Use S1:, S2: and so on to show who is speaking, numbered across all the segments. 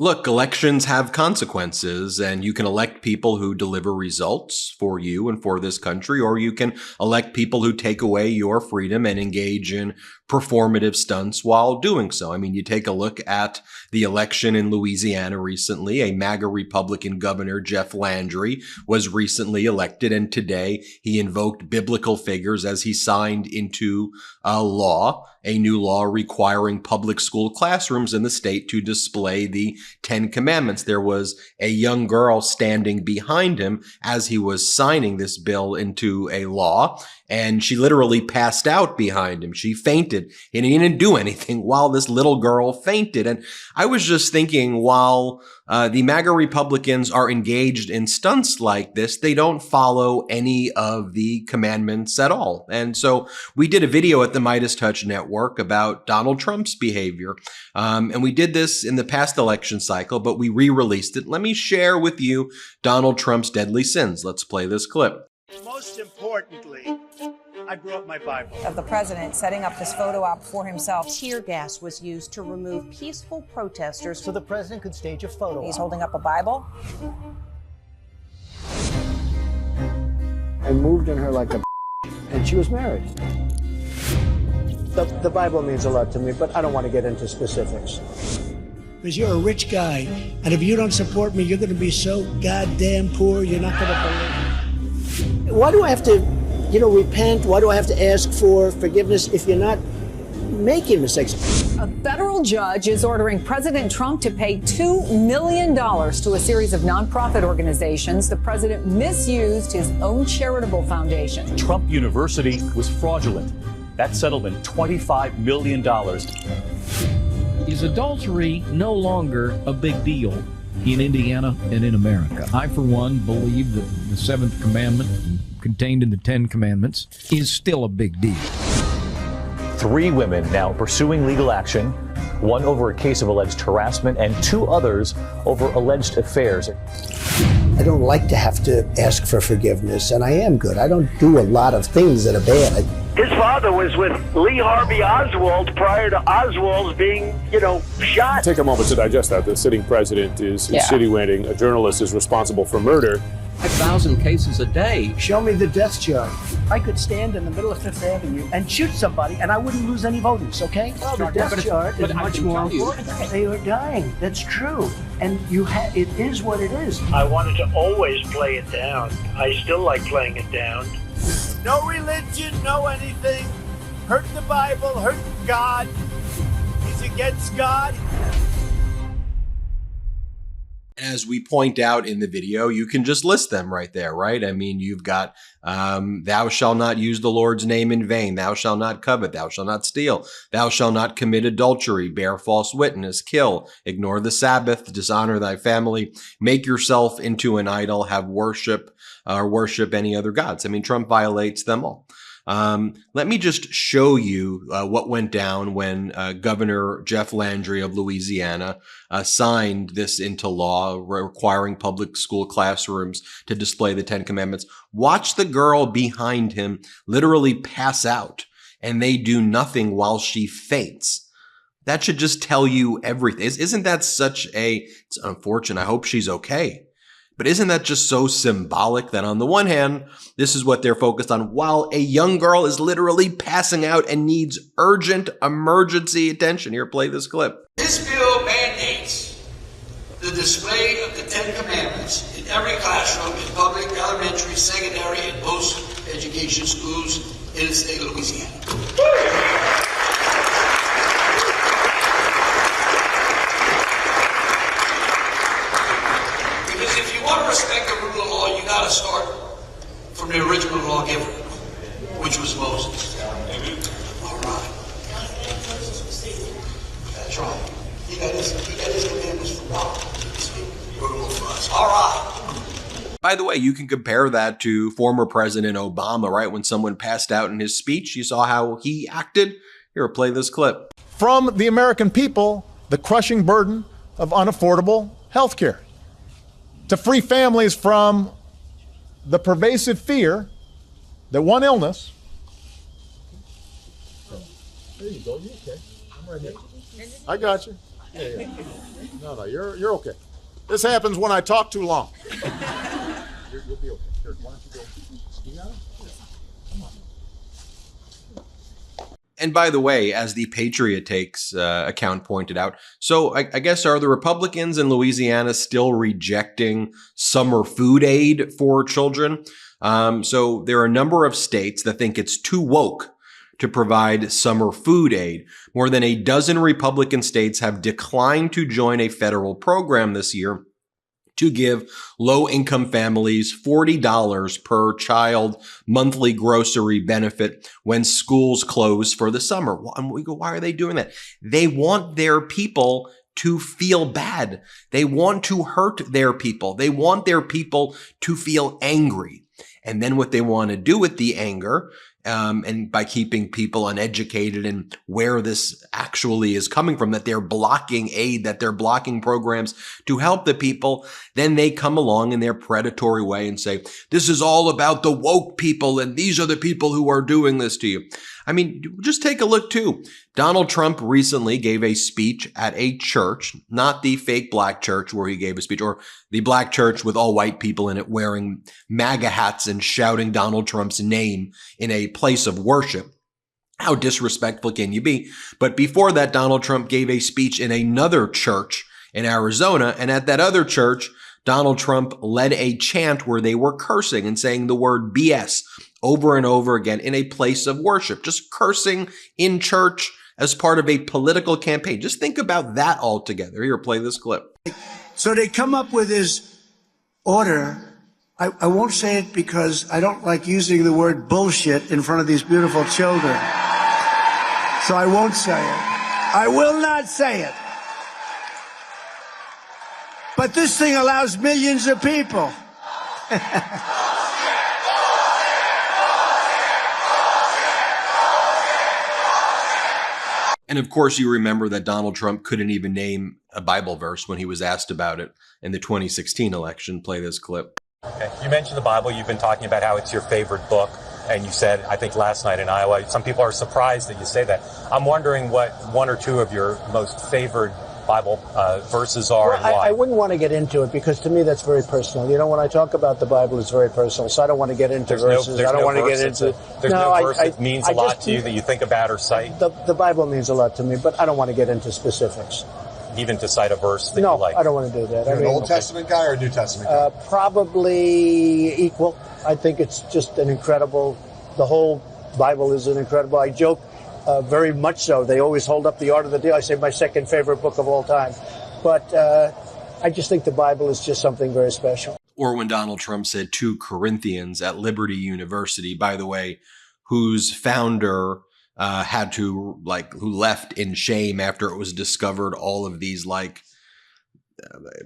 S1: Look, elections have consequences, and you can elect people who deliver results for you and for this country, or you can elect people who take away your freedom and engage in performative stunts while doing so. I mean, you take a look at the election in Louisiana recently. A MAGA Republican governor, Jeff Landry, was recently elected, and today he invoked biblical figures as he signed into a new law requiring public school classrooms in the state to display the 10 Commandments. There was a young girl standing behind him as he was signing this bill into a law, and she literally passed out behind him. She fainted, and he didn't do anything while this little girl fainted. And I was just thinking, while the MAGA Republicans are engaged in stunts like this, they don't follow any of the commandments at all. And so we did a video at the MeidasTouch Network about Donald Trump's behavior. And we did this in the past election cycle, but we re-released it. Let me share with you Donald Trump's deadly sins. Let's play this clip.
S2: Most importantly, I brought my Bible.
S3: Of the president setting up this photo op for himself.
S4: Tear gas was used to remove peaceful protesters
S5: so the president could stage a photo op.
S3: He's holding up a Bible.
S5: I moved in her like a and she was married. The Bible means a lot to me, but I don't want to get into specifics.
S6: Because you're a rich guy, and if you don't support me, you're going to be so goddamn poor, you're not going to believe it.
S5: Why do I have to, repent? Why do I have to ask for forgiveness if you're not making mistakes?
S3: A federal judge is ordering President Trump to pay $2 million to a series of nonprofit organizations. The president misused his own charitable foundation.
S7: Trump University was fraudulent. That settlement, $25 million.
S8: Is adultery no longer a big deal in Indiana and in America? I, for one, believe that the seventh commandment contained in the 10 Commandments is still a big deal.
S7: 3 women now pursuing legal action, one over a case of alleged harassment and 2 others over alleged affairs.
S5: I don't like to have to ask for forgiveness, and I am good. I don't do a lot of things that are bad.
S2: His father was with Lee Harvey Oswald prior to Oswald's being, shot.
S9: Take a moment to digest that. The sitting president is insinuating a journalist is responsible for murder.
S8: 1,000 cases a day.
S6: Show me the death chart. I could stand in the middle of Fifth Avenue and shoot somebody, and I wouldn't lose any voters, okay? Well, the death chart is much more important. They are dying. That's true. And it is what it is.
S2: I wanted to always play it down. I still like playing it down. No religion, no anything. Hurt the Bible, hurt God. He's against God.
S1: As we point out in the video, you can just list them right there, right? I mean, you've got, thou shalt not use the Lord's name in vain. Thou shalt not covet. Thou shalt not steal. Thou shalt not commit adultery, bear false witness, kill, ignore the Sabbath, dishonor thy family, make yourself into an idol, have worship, or worship any other gods. I mean, Trump violates them all. Let me just show you what went down when Governor Jeff Landry of Louisiana signed this into law, requiring public school classrooms to display the 10 Commandments. Watch the girl behind him literally pass out, and they do nothing while she faints. That should just tell you everything. Isn't that it's unfortunate. I hope she's okay. But isn't that just so symbolic that on the one hand, this is what they're focused on, while a young girl is literally passing out and needs urgent emergency attention. Here, play this clip.
S10: This bill mandates the display of the 10 Commandments in every classroom in public, elementary, secondary, and post-education schools in the state of Louisiana. Respect the rule of law, you got to start from the original lawgiver, which was Moses. All right. That's right. He got his commandments from God. All right.
S1: By the way, you can compare that to former President Obama, right? When someone passed out in his speech, you saw how he acted. Here, play this clip.
S11: From the American people, the crushing burden of unaffordable health care. To free families from the pervasive fear that one illness. There you go. You okay? I'm right here. I got you. Yeah. No, you're okay. This happens when I talk too long. You'll be okay. Here, why don't you go? You got it? Come on.
S1: And by the way, as the Patriot Takes account pointed out, so I guess are the Republicans in Louisiana still rejecting summer food aid for children? So there are a number of states that think it's too woke to provide summer food aid. More than a dozen Republican states have declined to join a federal program this year to give low-income families $40 per child monthly grocery benefit when schools close for the summer. And we go, why are they doing that? They want their people to feel bad. They want to hurt their people. They want their people to feel angry. And then what they want to do with the anger, and by keeping people uneducated in where this actually is coming from, that they're blocking aid, that they're blocking programs to help the people, then they come along in their predatory way and say, this is all about the woke people and these are the people who are doing this to you. I mean, just take a look too. Donald Trump recently gave a speech at a church, not the fake black church where he gave a speech, or the black church with all white people in it wearing MAGA hats and shouting Donald Trump's name in a place of worship. How disrespectful can you be? But before that, Donald Trump gave a speech in another church in Arizona. And at that other church, Donald Trump led a chant where they were cursing and saying the word BS over and over again in a place of worship, just cursing in church as part of a political campaign. Just think about that altogether. Here, play this clip.
S2: So they come up with this order. I won't say it because I don't like using the word bullshit in front of these beautiful children. So I won't say it. I will not say it. But this thing allows millions of people.
S1: And of course, you remember that Donald Trump couldn't even name a Bible verse when he was asked about it in the 2016 election. Play this clip.
S7: Okay. You mentioned the Bible. You've been talking about how it's your favorite book. And you said, I think last night in Iowa, some people are surprised that you say that. I'm wondering what one or two of your most favored Bible verses are, and why.
S5: I wouldn't want to get into it because to me that's very personal. You know, when I talk about the Bible, it's very personal. So I don't want to get into verses. I don't want to get into.
S7: There's no verse that means a lot to you that you think about or cite.
S5: The Bible means a lot to me, but I don't want to get into specifics.
S7: Even to cite a verse that
S5: you
S7: like?
S5: No, I don't want to do that.
S11: You're an Old Testament guy or a New Testament guy?
S5: Probably equal. I think it's just an incredible. The whole Bible is an incredible. I joke. Very much so. They always hold up the Art of the Deal. I say my second favorite book of all time. But I just think the Bible is just something very special.
S1: Or when Donald Trump said 2 Corinthians at Liberty University, by the way, whose founder had to, who left in shame after it was discovered all of these,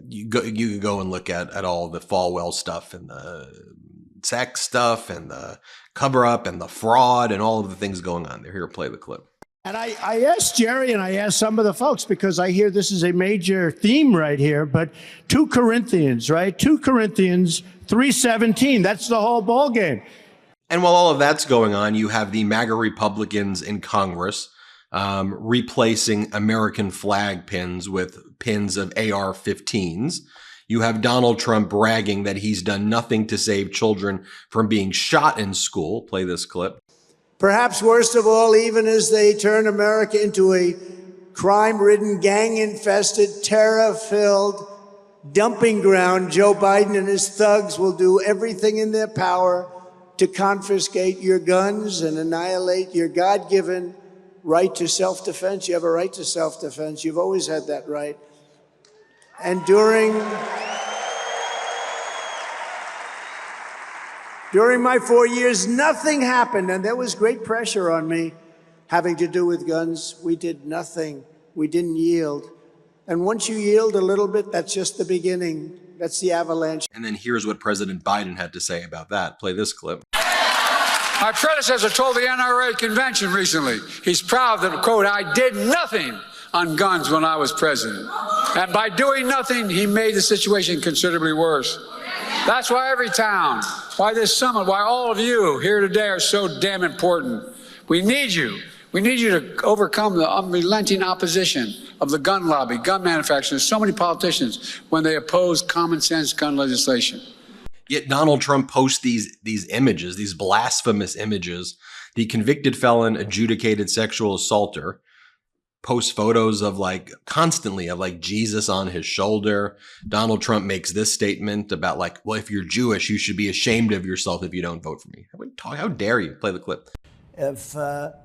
S1: you could go and look at all the Falwell stuff and the sex stuff and the cover-up and the fraud and all of the things going on. They're here to play the clip.
S2: And I asked Jerry and I asked some of the folks because I hear this is a major theme right here, but 2 Corinthians, right? 2 Corinthians 3:17. That's the whole ball game.
S1: And while all of that's going on, you have the MAGA Republicans in Congress replacing American flag pins with pins of AR-15s. You have Donald Trump bragging that he's done nothing to save children from being shot in school. Play this clip.
S2: Perhaps worst of all, even as they turn America into a crime-ridden, gang-infested, terror-filled dumping ground, Joe Biden and his thugs will do everything in their power to confiscate your guns and annihilate your God-given right to self-defense. You have a right to self-defense. You've always had that right. And during my 4 years, nothing happened, and there was great pressure on me having to do with guns. We did nothing. We didn't yield. And once you yield a little bit, that's just the beginning. That's the avalanche.
S1: And then here's what President Biden had to say about that. Play this clip.
S12: My predecessor told the NRA convention recently, he's proud that, quote, I did nothing on guns when I was president. And by doing nothing, he made the situation considerably worse. That's why every town, why this summit, why all of you here today are so damn important. We need you. We need you to overcome the unrelenting opposition of the gun lobby, gun manufacturers, so many politicians when they oppose common sense gun legislation.
S1: Yet Donald Trump posts these images, these blasphemous images. The convicted felon, adjudicated sexual assaulter, posts photos of constantly of Jesus on his shoulder. Donald Trump makes this statement about well, if you're Jewish, you should be ashamed of yourself if you don't vote for me. How dare you? Play the clip.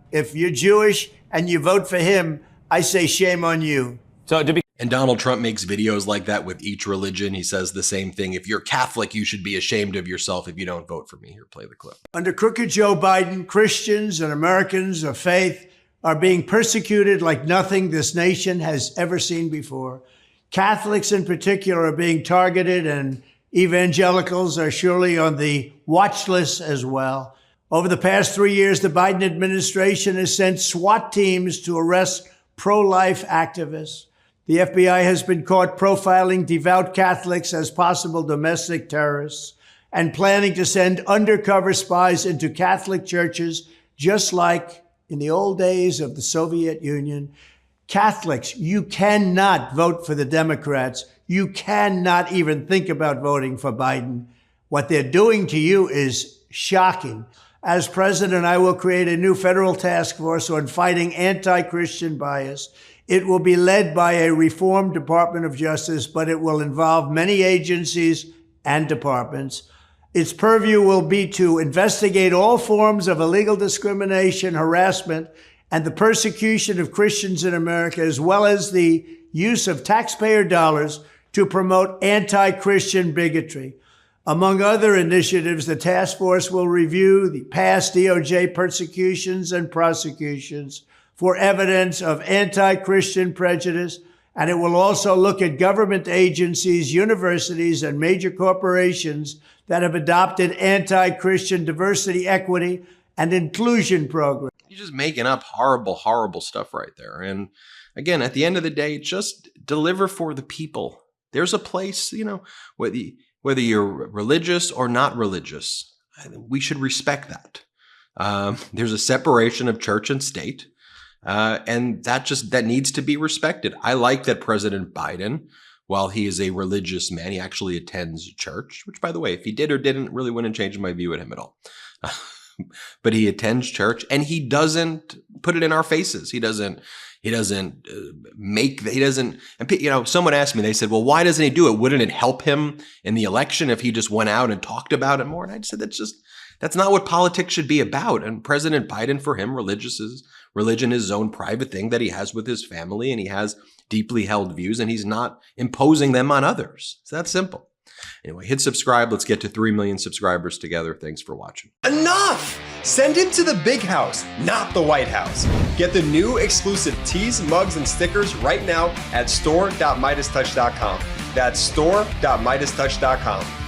S2: If you're Jewish and you vote for him, I say shame on you.
S1: And Donald Trump makes videos like that with each religion. He says the same thing. If you're Catholic, you should be ashamed of yourself if you don't vote for me. Here, play the clip.
S2: Under crooked Joe Biden, Christians and Americans of faith are being persecuted like nothing this nation has ever seen before. Catholics in particular are being targeted, and evangelicals are surely on the watch list as well. Over the past 3 years, the Biden administration has sent SWAT teams to arrest pro-life activists. The FBI has been caught profiling devout Catholics as possible domestic terrorists and planning to send undercover spies into Catholic churches, just like in the old days of the Soviet Union. Catholics, you cannot vote for the Democrats. You cannot even think about voting for Biden. What they're doing to you is shocking. As president, I will create a new federal task force on fighting anti-Christian bias. It will be led by a reformed Department of Justice, but it will involve many agencies and departments. Its purview will be to investigate all forms of illegal discrimination, harassment, and the persecution of Christians in America, as well as the use of taxpayer dollars to promote anti-Christian bigotry. Among other initiatives, the task force will review the past DOJ persecutions and prosecutions for evidence of anti-Christian prejudice, and it will also look at government agencies, universities, and major corporations that have adopted anti-Christian diversity, equity, and inclusion programs.
S1: You're just making up horrible, horrible stuff right there. And again, at the end of the day, just deliver for the people. There's a place, whether you're religious or not religious, we should respect that. There's a separation of church and state. And that needs to be respected. I like that President Biden, while he is a religious man, he actually attends church, which, by the way, if he did or didn't, really wouldn't change my view of him at all. But he attends church and he doesn't put it in our faces. Someone asked me, they said, well, why doesn't he do it? Wouldn't it help him in the election if he just went out and talked about it more? And I said, that's not what politics should be about. And President Biden, for him, religion is his own private thing that he has with his family, and he has deeply held views, and he's not imposing them on others. It's that simple. Anyway, hit subscribe. Let's get to 3 million subscribers together. Thanks for watching.
S13: Enough! Send it to the big house, not the White House. Get the new exclusive tees, mugs, and stickers right now at store.MeidasTouch.com. That's store.MeidasTouch.com.